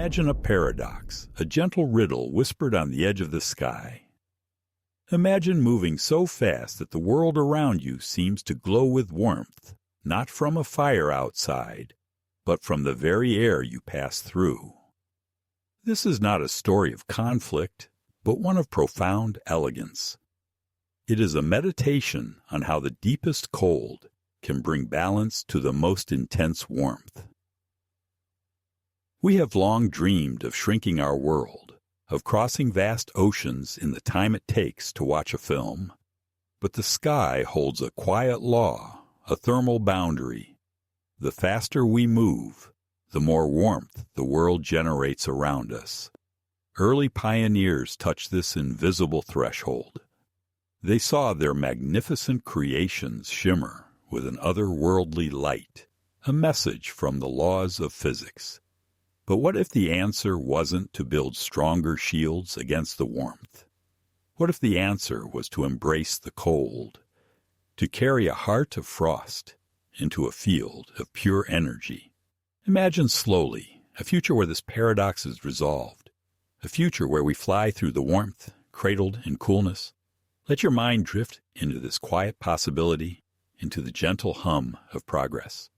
Imagine a paradox, a gentle riddle whispered on the edge of the sky. Imagine moving so fast that the world around you seems to glow with warmth, not from a fire outside, but from the very air you pass through. This is not a story of conflict, but one of profound elegance. It is a meditation on how the deepest cold can bring balance to the most intense warmth. We have long dreamed of shrinking our world, of crossing vast oceans in the time it takes to watch a film. But the sky holds a quiet law, a thermal boundary. The faster we move, the more warmth the world generates around us. Early pioneers touched this invisible threshold. They saw their magnificent creations shimmer with an otherworldly light, a message from the laws of physics. But what if the answer wasn't to build stronger shields against the warmth? What if the answer was to embrace the cold, to carry a heart of frost into a field of pure energy? Imagine slowly a future where this paradox is resolved, a future where we fly through the warmth, cradled in coolness. Let your mind drift into this quiet possibility, into the gentle hum of progress.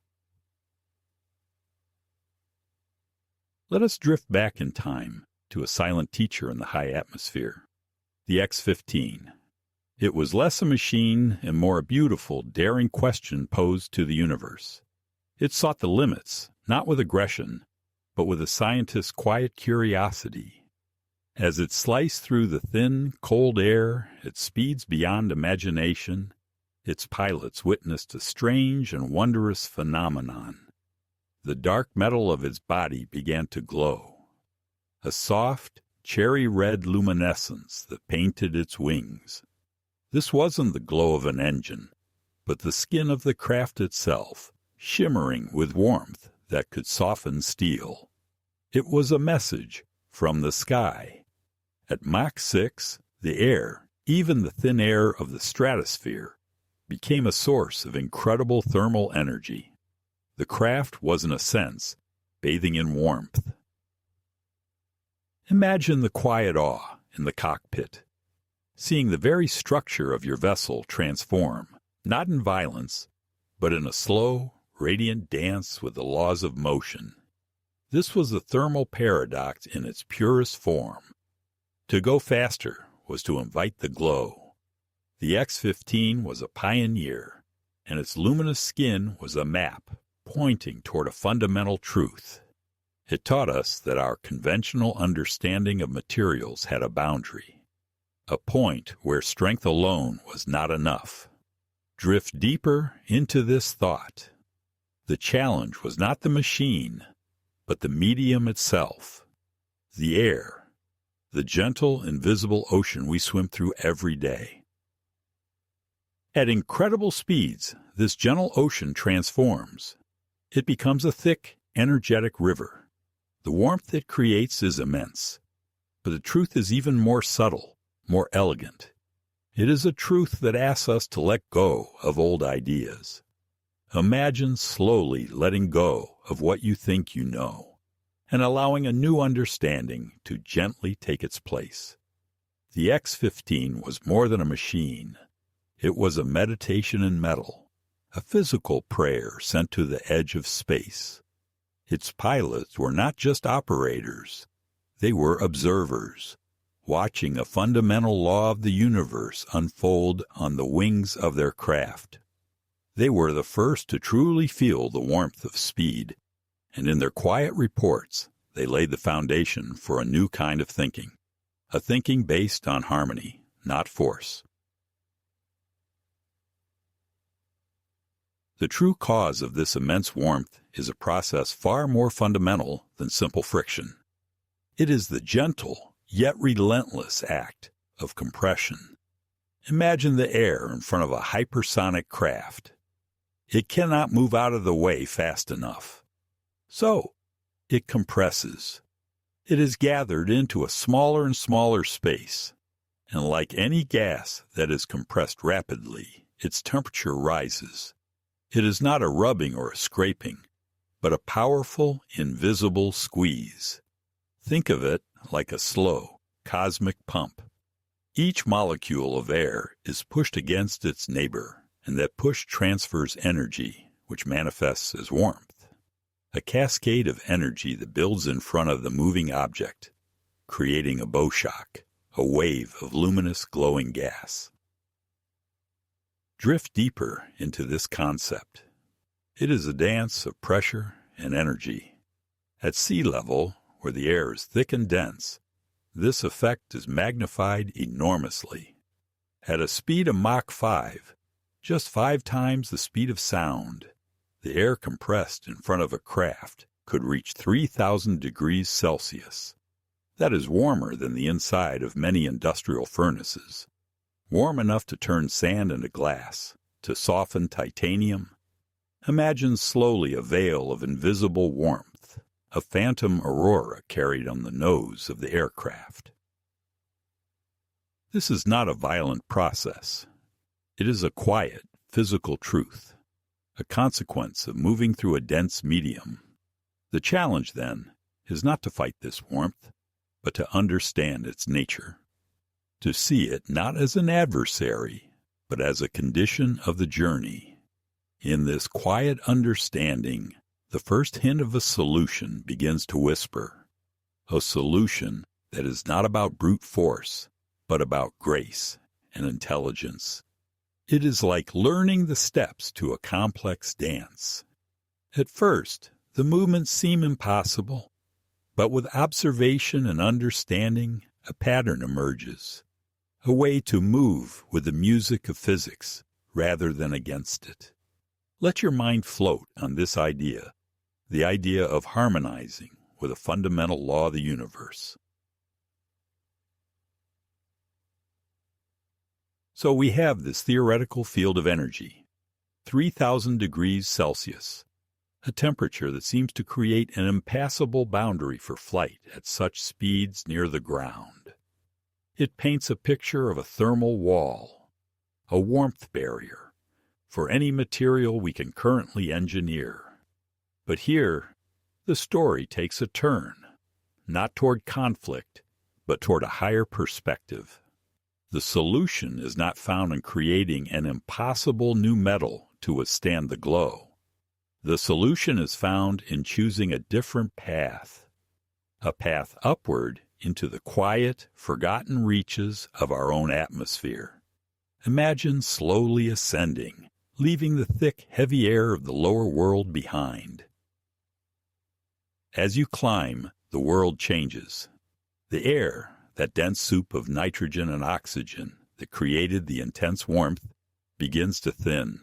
Let us drift back in time to a silent teacher in the high atmosphere, the X-15. It was less a machine and more a beautiful, daring question posed to the universe. It sought the limits, not with aggression, but with a scientist's quiet curiosity. As it sliced through the thin, cold air at speeds beyond imagination, its pilots witnessed a strange and wondrous phenomenon. The dark metal of its body began to glow, a soft, cherry-red luminescence that painted its wings. This wasn't the glow of an engine, but the skin of the craft itself, shimmering with warmth that could soften steel. It was a message from the sky. At Mach 6, the air, even the thin air of the stratosphere, became a source of incredible thermal energy. The craft was, in a sense, bathing in warmth. Imagine the quiet awe in the cockpit, seeing the very structure of your vessel transform, not in violence, but in a slow, radiant dance with the laws of motion. This was the thermal paradox in its purest form. To go faster was to invite the glow. The X-15 was a pioneer, and its luminous skin was a map pointing toward a fundamental truth. It taught us that our conventional understanding of materials had a boundary, a point where strength alone was not enough. Drift deeper into this thought. The challenge was not the machine, but the medium itself, the air, the gentle, invisible ocean we swim through every day. At incredible speeds, this gentle ocean transforms. It becomes a thick, energetic river. The warmth it creates is immense, but the truth is even more subtle, more elegant. It is a truth that asks us to let go of old ideas. Imagine slowly letting go of what you think you know, and allowing a new understanding to gently take its place. The X-15 was more than a machine. It was a meditation in metal, a physical prayer sent to the edge of space. Its pilots were not just operators. They were observers, watching a fundamental law of the universe unfold on the wings of their craft. They were the first to truly feel the warmth of speed, and in their quiet reports, they laid the foundation for a new kind of thinking, a thinking based on harmony, not force. The true cause of this immense warmth is a process far more fundamental than simple friction. It is the gentle, yet relentless act of compression. Imagine the air in front of a hypersonic craft. It cannot move out of the way fast enough. So, it compresses. It is gathered into a smaller and smaller space, and like any gas that is compressed rapidly, its temperature rises. It is not a rubbing or a scraping, but a powerful, invisible squeeze. Think of it like a slow, cosmic pump. Each molecule of air is pushed against its neighbor, and that push transfers energy, which manifests as warmth. A cascade of energy that builds in front of the moving object, creating a bow shock, a wave of luminous glowing gas. Drift deeper into this concept. It is a dance of pressure and energy. At sea level, where the air is thick and dense, this effect is magnified enormously. At a speed of Mach 5, just 5 times the speed of sound, the air compressed in front of a craft could reach 3,000 degrees Celsius. That is warmer than the inside of many industrial furnaces. Warm enough to turn sand into glass, to soften titanium. Imagine slowly a veil of invisible warmth, a phantom aurora carried on the nose of the aircraft. This is not a violent process. It is a quiet, physical truth, a consequence of moving through a dense medium. The challenge, then, is not to fight this warmth, but to understand its nature, to see it not as an adversary, but as a condition of the journey. In this quiet understanding, the first hint of a solution begins to whisper, a solution that is not about brute force, but about grace and intelligence. It is like learning the steps to a complex dance. At first, the movements seem impossible, but with observation and understanding, a pattern emerges, a way to move with the music of physics rather than against it. Let your mind float on this idea, the idea of harmonizing with a fundamental law of the universe. So we have this theoretical field of energy, 3,000 degrees Celsius, a temperature that seems to create an impassable boundary for flight at such speeds near the ground. It paints a picture of a thermal wall, a warmth barrier, for any material we can currently engineer. But here, the story takes a turn, not toward conflict, but toward a higher perspective. The solution is not found in creating an impossible new metal to withstand the glow. The solution is found in choosing a different path, a path upward into the quiet, forgotten reaches of our own atmosphere. Imagine slowly ascending, leaving the thick, heavy air of the lower world behind. As you climb, the world changes. The air, that dense soup of nitrogen and oxygen that created the intense warmth, begins to thin.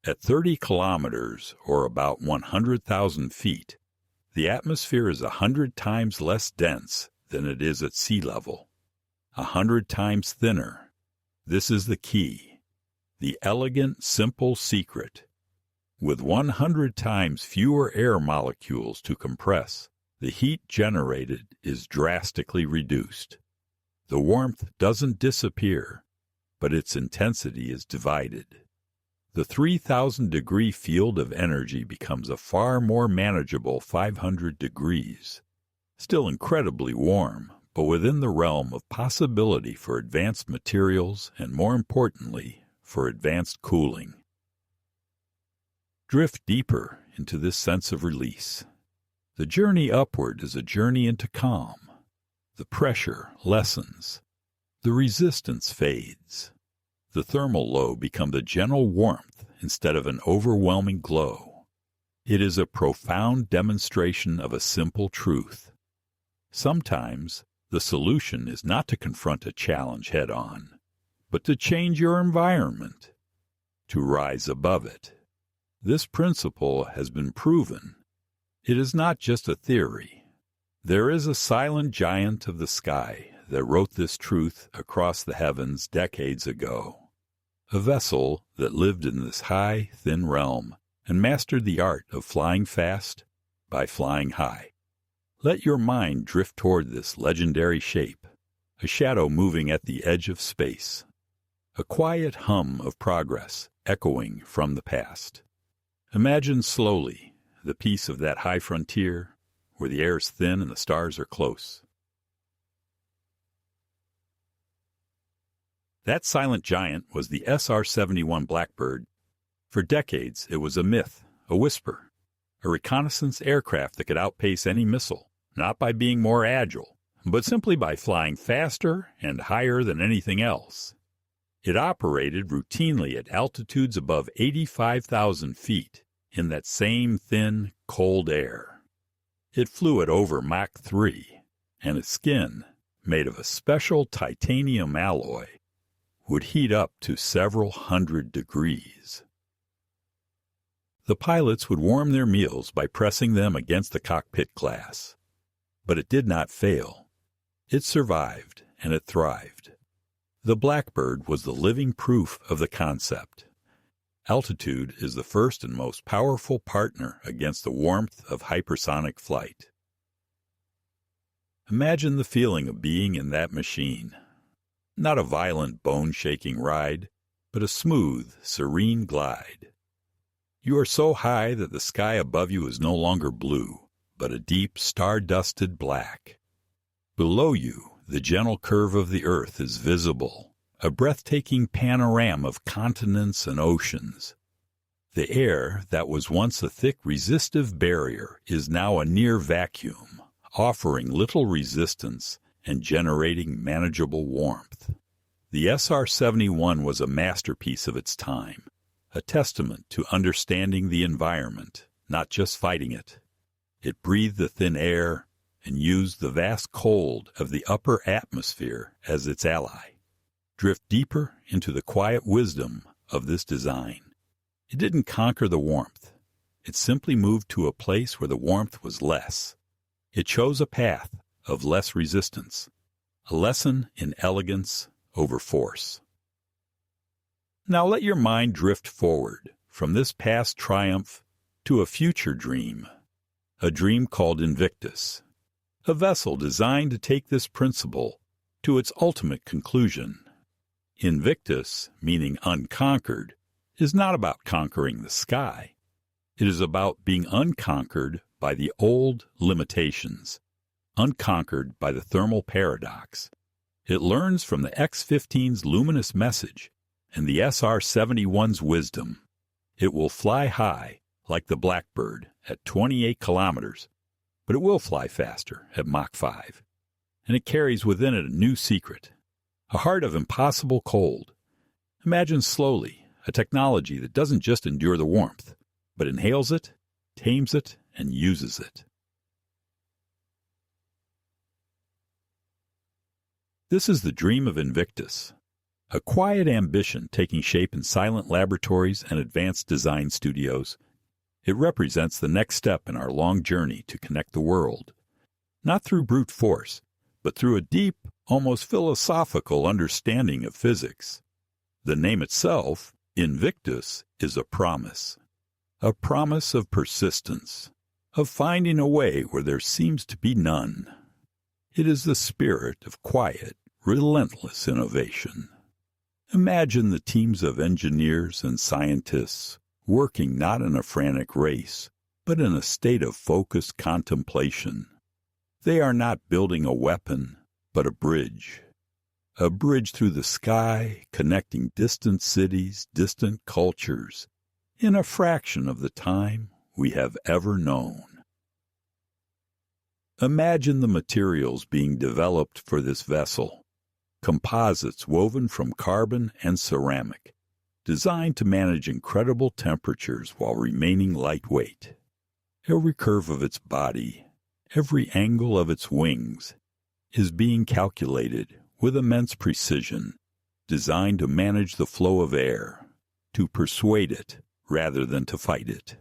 At 30 kilometers, or about 100,000 feet, the atmosphere is 100 times less dense than it is at sea level. 100 times thinner. This is the key, the elegant, simple secret. With 100 times fewer air molecules to compress, the heat generated is drastically reduced. The warmth doesn't disappear, but its intensity is divided. The 3,000-degree field of energy becomes a far more manageable 500 degrees. Still incredibly warm, but within the realm of possibility for advanced materials and, more importantly, for advanced cooling. Drift deeper into this sense of release. The journey upward is a journey into calm. The pressure lessens. The resistance fades. The thermal low becomes a gentle warmth instead of an overwhelming glow. It is a profound demonstration of a simple truth. Sometimes the solution is not to confront a challenge head-on, but to change your environment, to rise above it. This principle has been proven. It is not just a theory. There is a silent giant of the sky that wrote this truth across the heavens decades ago. A vessel that lived in this high, thin realm and mastered the art of flying fast by flying high. Let your mind drift toward this legendary shape, a shadow moving at the edge of space, a quiet hum of progress echoing from the past. Imagine slowly the peace of that high frontier where the air is thin and the stars are close. That silent giant was the SR-71 Blackbird. For decades, it was a myth, a whisper, a reconnaissance aircraft that could outpace any missile, not by being more agile, but simply by flying faster and higher than anything else. It operated routinely at altitudes above 85,000 feet in that same thin, cold air. It flew at over Mach 3, and its skin, made of a special titanium alloy, would heat up to several hundred degrees. The pilots would warm their meals by pressing them against the cockpit glass. But it did not fail. It survived, and it thrived. The Blackbird was the living proof of the concept. Altitude is the first and most powerful partner against the warmth of hypersonic flight. Imagine the feeling of being in that machine. Not a violent, bone-shaking ride, but a smooth, serene glide. You are so high that the sky above you is no longer blue, but a deep, star-dusted black. Below you, the gentle curve of the earth is visible, a breathtaking panorama of continents and oceans. The air that was once a thick, resistive barrier is now a near vacuum, offering little resistance and generating manageable warmth. The SR-71 was a masterpiece of its time, a testament to understanding the environment, not just fighting it. It breathed the thin air and used the vast cold of the upper atmosphere as its ally. Drift deeper into the quiet wisdom of this design. It didn't conquer the warmth. It simply moved to a place where the warmth was less. It chose a path of less resistance, a lesson in elegance over force. Now let your mind drift forward from this past triumph to a future dream, a dream called INVICTUS, a vessel designed to take this principle to its ultimate conclusion. INVICTUS, meaning unconquered, is not about conquering the sky. It is about being unconquered by the old limitations, unconquered by the thermal paradox. It learns from the X-15's luminous message and the SR-71's wisdom. It will fly high like the Blackbird at 28 kilometers, but it will fly faster at Mach 5. And it carries within it a new secret, a heart of impossible cold. Imagine slowly a technology that doesn't just endure the warmth, but inhales it, tames it, and uses it. This is the dream of INVICTUS, a quiet ambition taking shape in silent laboratories and advanced design studios. It represents the next step in our long journey to connect the world, not through brute force, but through a deep, almost philosophical understanding of physics. The name itself, INVICTUS, is a promise of persistence, of finding a way where there seems to be none. It is the spirit of quiet, relentless innovation. Imagine the teams of engineers and scientists working not in a frantic race, but in a state of focused contemplation. They are not building a weapon, but a bridge through the sky, connecting distant cities, distant cultures, in a fraction of the time we have ever known. Imagine the materials being developed for this vessel, composites woven from carbon and ceramic, designed to manage incredible temperatures while remaining lightweight. Every curve of its body, every angle of its wings, is being calculated with immense precision, designed to manage the flow of air, to persuade it rather than to fight it.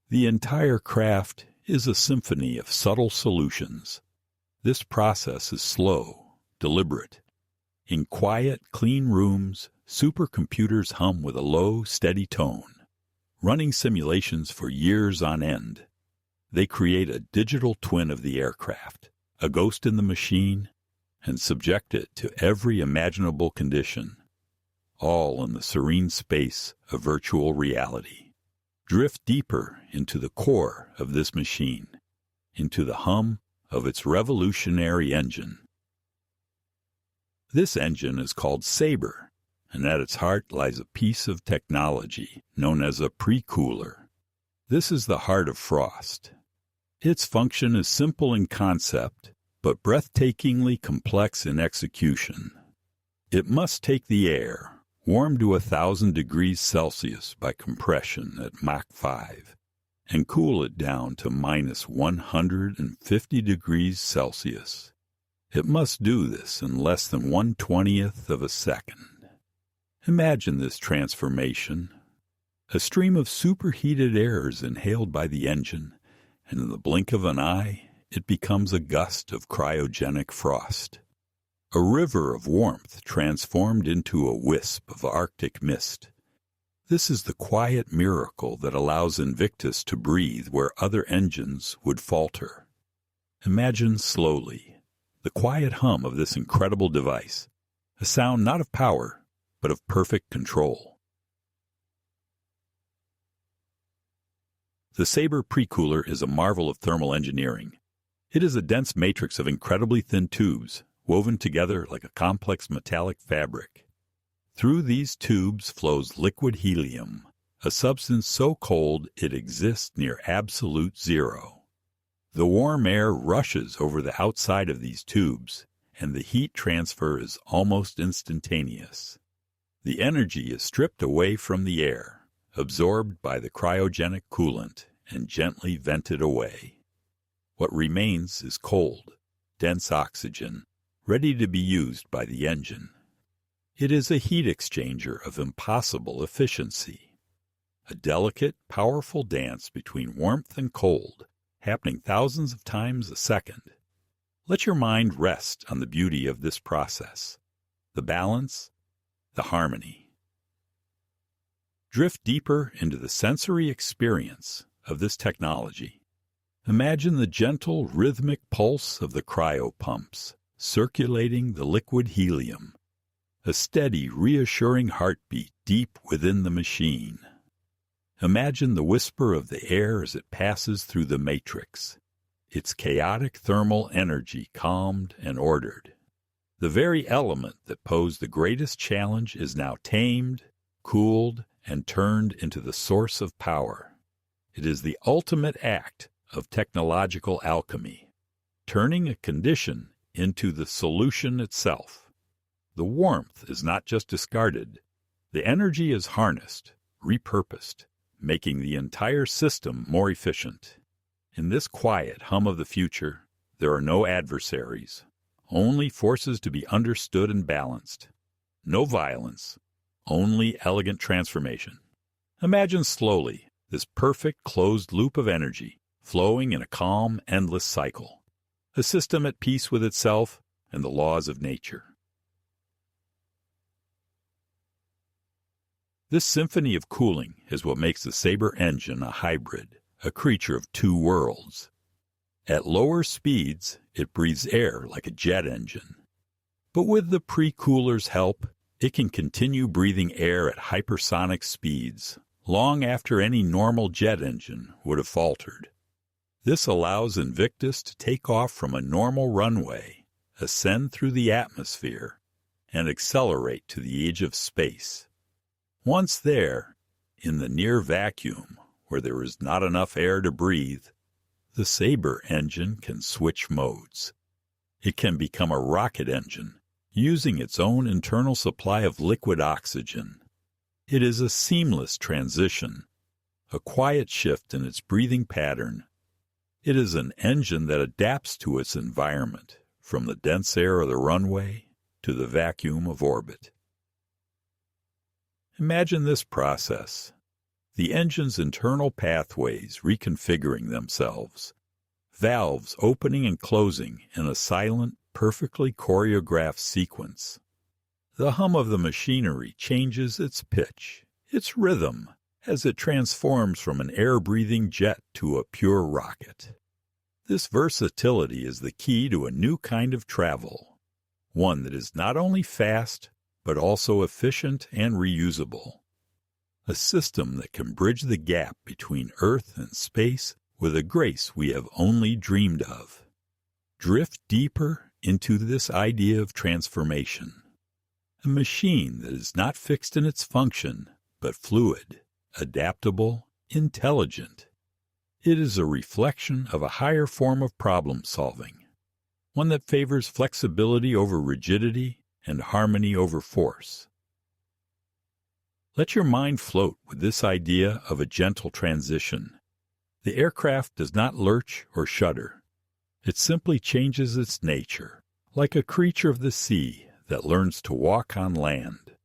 The entire craft is a symphony of subtle solutions. This process is slow, deliberate. In quiet, clean rooms, supercomputers hum with a low, steady tone, running simulations for years on end. They create a digital twin of the aircraft, a ghost in the machine, and subject it to every imaginable condition, all in the serene space of virtual reality. Drift deeper into the core of this machine, into the hum of its revolutionary engine. This engine is called SABRE, and at its heart lies a piece of technology known as a pre-cooler. This is the heart of Frost. Its function is simple in concept, but breathtakingly complex in execution. It must take the air, warmed to 1,000 degrees Celsius by compression at Mach 5, and cool it down to minus 150 degrees Celsius. It must do this in less than 1/20th of a second. Imagine this transformation. A stream of superheated air is inhaled by the engine, and in the blink of an eye, it becomes a gust of cryogenic frost. A river of warmth transformed into a wisp of Arctic mist. This is the quiet miracle that allows INVICTUS to breathe where other engines would falter. Imagine slowly the quiet hum of this incredible device, a sound not of power, but of perfect control. The SABRE pre-cooler is a marvel of thermal engineering. It is a dense matrix of incredibly thin tubes, woven together like a complex metallic fabric. Through these tubes flows liquid helium, a substance so cold it exists near absolute zero. The warm air rushes over the outside of these tubes, and the heat transfer is almost instantaneous. The energy is stripped away from the air, absorbed by the cryogenic coolant, and gently vented away. What remains is cold, dense oxygen, ready to be used by the engine. It is a heat exchanger of impossible efficiency. A delicate, powerful dance between warmth and cold, happening thousands of times a second. Let your mind rest on the beauty of this process, the balance, the harmony. Drift deeper into the sensory experience of this technology. Imagine the gentle, rhythmic pulse of the cryopumps, circulating the liquid helium, a steady, reassuring heartbeat deep within the machine. Imagine the whisper of the air as it passes through the matrix, its chaotic thermal energy calmed and ordered. The very element that posed the greatest challenge is now tamed, cooled, and turned into the source of power. It is the ultimate act of technological alchemy, turning a condition into the solution itself. The warmth is not just discarded. The energy is harnessed, repurposed, making the entire system more efficient. In this quiet hum of the future, there are no adversaries, only forces to be understood and balanced. No violence, only elegant transformation. Imagine slowly this perfect closed loop of energy flowing in a calm, endless cycle, a system at peace with itself and the laws of nature. This symphony of cooling is what makes the SABRE engine a hybrid, a creature of two worlds. At lower speeds, it breathes air like a jet engine. But with the pre-cooler's help, it can continue breathing air at hypersonic speeds, long after any normal jet engine would have faltered. This allows INVICTUS to take off from a normal runway, ascend through the atmosphere, and accelerate to the edge of space. Once there, in the near vacuum, where there is not enough air to breathe, the SABRE engine can switch modes. It can become a rocket engine, using its own internal supply of liquid oxygen. It is a seamless transition, a quiet shift in its breathing pattern. It is an engine that adapts to its environment, from the dense air of the runway to the vacuum of orbit. Imagine this process, the engine's internal pathways reconfiguring themselves, valves opening and closing in a silent, perfectly choreographed sequence. The hum of the machinery changes its pitch, its rhythm, as it transforms from an air-breathing jet to a pure rocket. This versatility is the key to a new kind of travel, one that is not only fast, but also efficient and reusable. A system that can bridge the gap between Earth and space with a grace we have only dreamed of. Drift deeper into this idea of transformation. A machine that is not fixed in its function, but fluid, adaptable, intelligent. It is a reflection of a higher form of problem-solving, one that favors flexibility over rigidity and harmony over force. Let your mind float with this idea of a gentle transition. The aircraft does not lurch or shudder. It simply changes its nature, like a creature of the sea that learns to walk on land.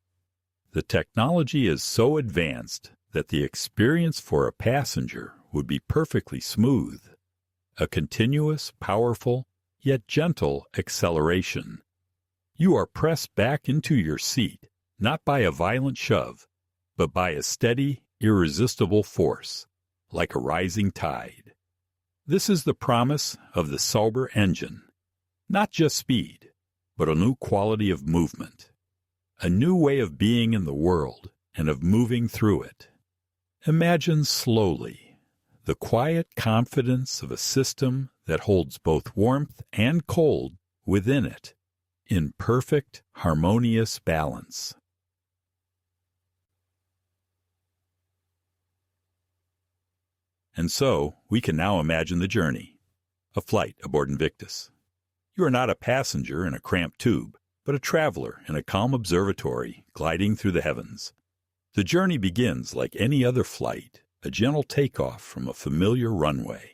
The technology is so advanced that the experience for a passenger would be perfectly smooth. A continuous, powerful, yet gentle acceleration. You are pressed back into your seat, not by a violent shove, but by a steady, irresistible force, like a rising tide. This is the promise of the SABRE engine. Not just speed, but a new quality of movement. A new way of being in the world and of moving through it. Imagine slowly the quiet confidence of a system that holds both warmth and cold within it, in perfect, harmonious balance. And so, we can now imagine the journey, a flight aboard INVICTUS. You are not a passenger in a cramped tube, but a traveler in a calm observatory gliding through the heavens. The journey begins like any other flight, a gentle takeoff from a familiar runway.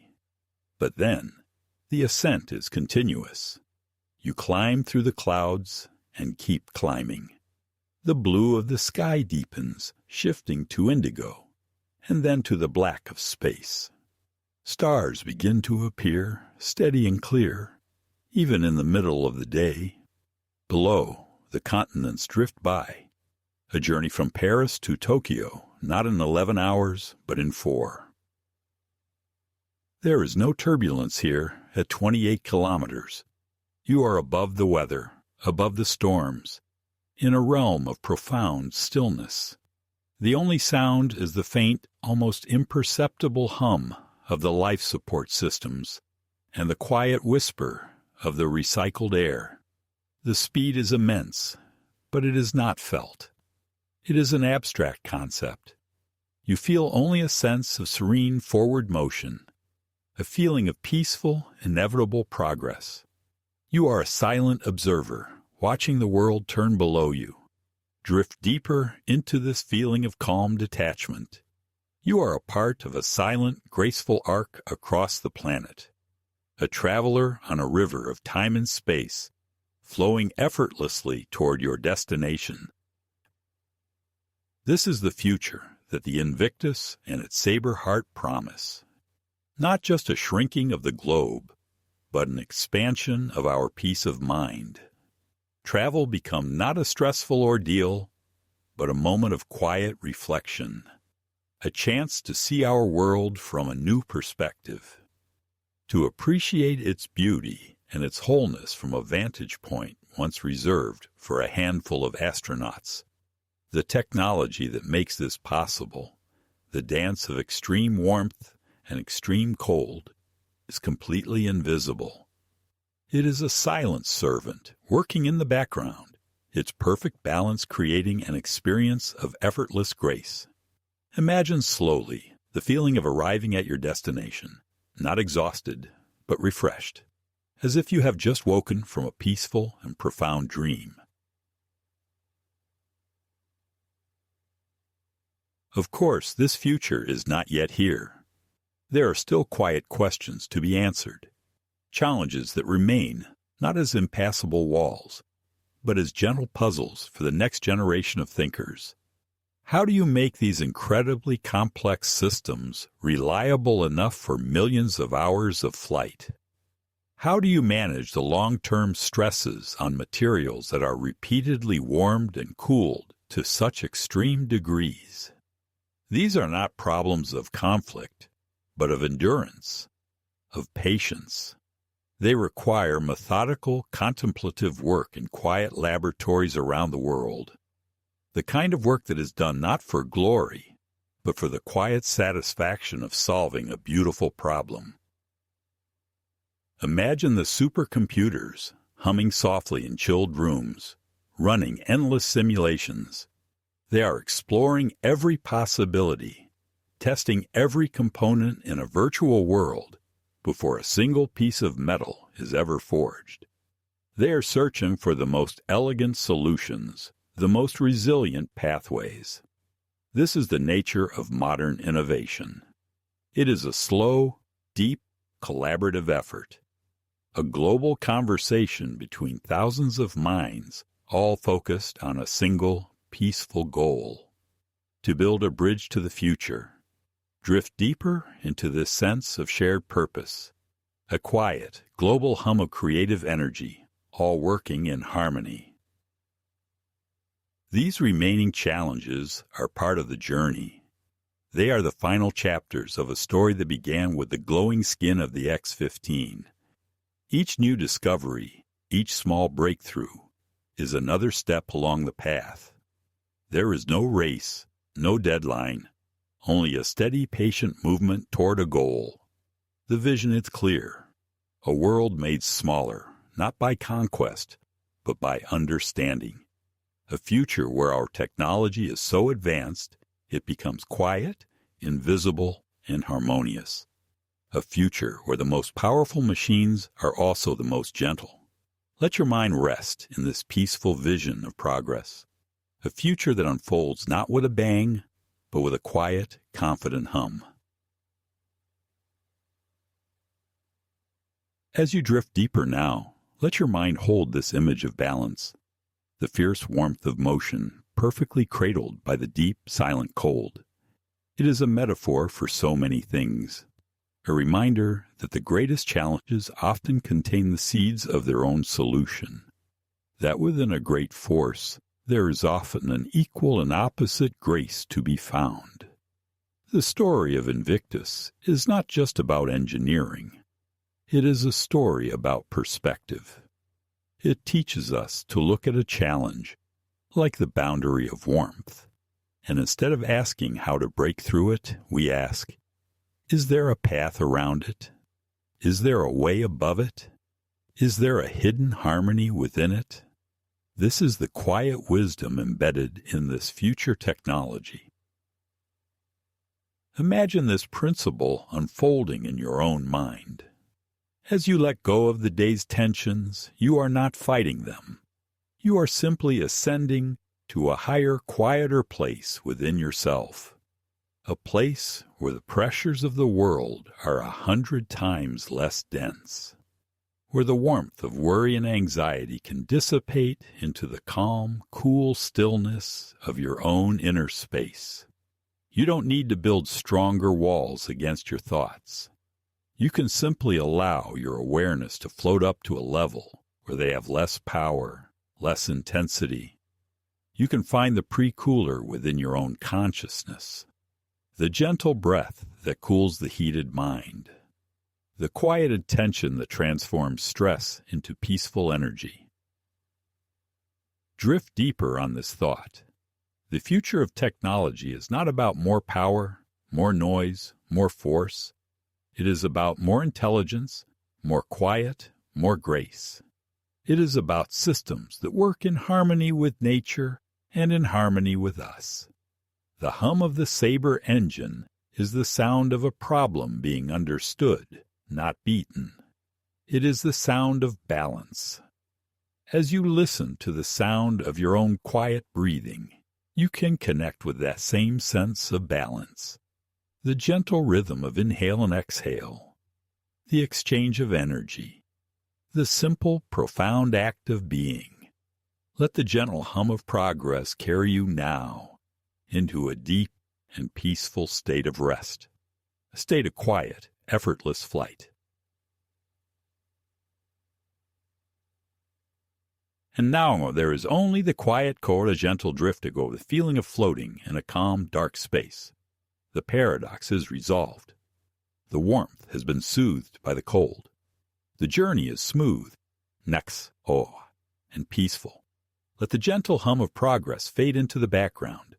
But then, the ascent is continuous. You climb through the clouds and keep climbing. The blue of the sky deepens, shifting to indigo, and then to the black of space. Stars begin to appear, steady and clear, even in the middle of the day. Below, the continents drift by. A journey from Paris to Tokyo, not in 11 hours, but in 4. There is no turbulence here at 28 kilometers. You are above the weather, above the storms, in a realm of profound stillness. The only sound is the faint, almost imperceptible hum of the life support systems and the quiet whisper of the recycled air. The speed is immense, but it is not felt. It is an abstract concept. You feel only a sense of serene forward motion, a feeling of peaceful, inevitable progress. You are a silent observer, watching the world turn below you. Drift deeper into this feeling of calm detachment. You are a part of a silent, graceful arc across the planet. A traveler on a river of time and space, flowing effortlessly toward your destination. This is the future that the INVICTUS and its SABRE heart promise. Not just a shrinking of the globe, but an expansion of our peace of mind. Travel become not a stressful ordeal, but a moment of quiet reflection, a chance to see our world from a new perspective, to appreciate its beauty and its wholeness from a vantage point once reserved for a handful of astronauts. The technology that makes this possible, the dance of extreme warmth and extreme cold, is completely invisible. It is a silent servant working in the background, its perfect balance creating an experience of effortless grace. Imagine slowly the feeling of arriving at your destination, not exhausted, but refreshed, as if you have just woken from a peaceful and profound dream. Of course, this future is not yet here. There are still quiet questions to be answered. Challenges that remain not as impassable walls, but as gentle puzzles for the next generation of thinkers. How do you make these incredibly complex systems reliable enough for millions of hours of flight? How do you manage the long-term stresses on materials that are repeatedly warmed and cooled to such extreme degrees? These are not problems of conflict, but of endurance, of patience. They require methodical, contemplative work in quiet laboratories around the world. The kind of work that is done not for glory, but for the quiet satisfaction of solving a beautiful problem. Imagine the supercomputers humming softly in chilled rooms, running endless simulations. They are exploring every possibility, testing every component in a virtual world before a single piece of metal is ever forged. They are searching for the most elegant solutions, the most resilient pathways. This is the nature of modern innovation. It is a slow, deep, collaborative effort, a global conversation between thousands of minds, all focused on a single, peaceful goal: to build a bridge to the future, drift deeper into this sense of shared purpose, a quiet, global hum of creative energy, all working in harmony. These remaining challenges are part of the journey. They are the final chapters of a story that began with the glowing skin of the X-15. Each new discovery, each small breakthrough, is another step along the path. There is no race, no deadline, only a steady, patient movement toward a goal. The vision is clear: a world made smaller, not by conquest, but by understanding. A future where our technology is so advanced it becomes quiet, invisible, and harmonious. A future where the most powerful machines are also the most gentle. Let your mind rest in this peaceful vision of progress. A future that unfolds not with a bang, but with a quiet, confident hum. As you drift deeper now, let your mind hold this image of balance, the fierce warmth of motion perfectly cradled by the deep, silent cold. It is a metaphor for so many things, a reminder that the greatest challenges often contain the seeds of their own solution, that within a great force there is often an equal and opposite grace to be found. The story of INVICTUS is not just about engineering. It is a story about perspective. It teaches us to look at a challenge like the boundary of warmth, and instead of asking how to break through it, we ask, is there a path around it? Is there a way above it? Is there a hidden harmony within it? This is the quiet wisdom embedded in this future technology. Imagine this principle unfolding in your own mind. As you let go of the day's tensions, you are not fighting them. You are simply ascending to a higher, quieter place within yourself. A place where the pressures of the world are 100 times less dense. Where the warmth of worry and anxiety can dissipate into the calm, cool stillness of your own inner space. You don't need to build stronger walls against your thoughts. You can simply allow your awareness to float up to a level where they have less power, less intensity. You can find the pre-cooler within your own consciousness, the gentle breath that cools the heated mind, the quiet attention that transforms stress into peaceful energy. Drift deeper on this thought. The future of technology is not about more power, more noise, more force. It is about more intelligence, more quiet, more grace. It is about systems that work in harmony with nature and in harmony with us. The hum of the SABRE engine is the sound of a problem being understood, not beaten. It is the sound of balance. As you listen to the sound of your own quiet breathing, you can connect with that same sense of balance. The gentle rhythm of inhale and exhale, the exchange of energy, the simple, profound act of being. Let the gentle hum of progress carry you now into a deep and peaceful state of rest, a state of quiet, effortless flight. And now there is only the quiet chord, a gentle drifting over the feeling of floating in a calm, dark space. The paradox is resolved. The warmth has been soothed by the cold. The journey is smooth, and peaceful. Let the gentle hum of progress fade into the background.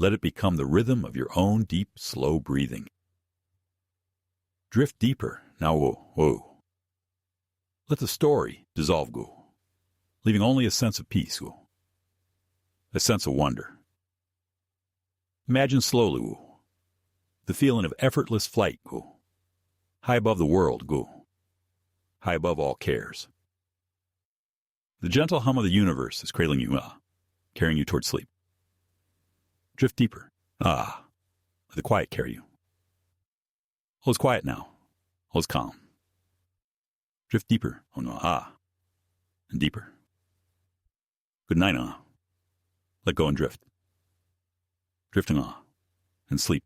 Let it become the rhythm of your own deep, slow breathing. Drift deeper, now whoa. Let the story dissolve, go, leaving only a sense of peace, go, a sense of wonder. Imagine slowly, go, the feeling of effortless flight, go, high above the world, go, high above all cares. The gentle hum of the universe is cradling you, carrying you toward sleep. Drift deeper, let the quiet carry you. All is quiet now, all is calm. Drift deeper, oh no, and deeper. Good night, let go and drift. Drifting and sleep.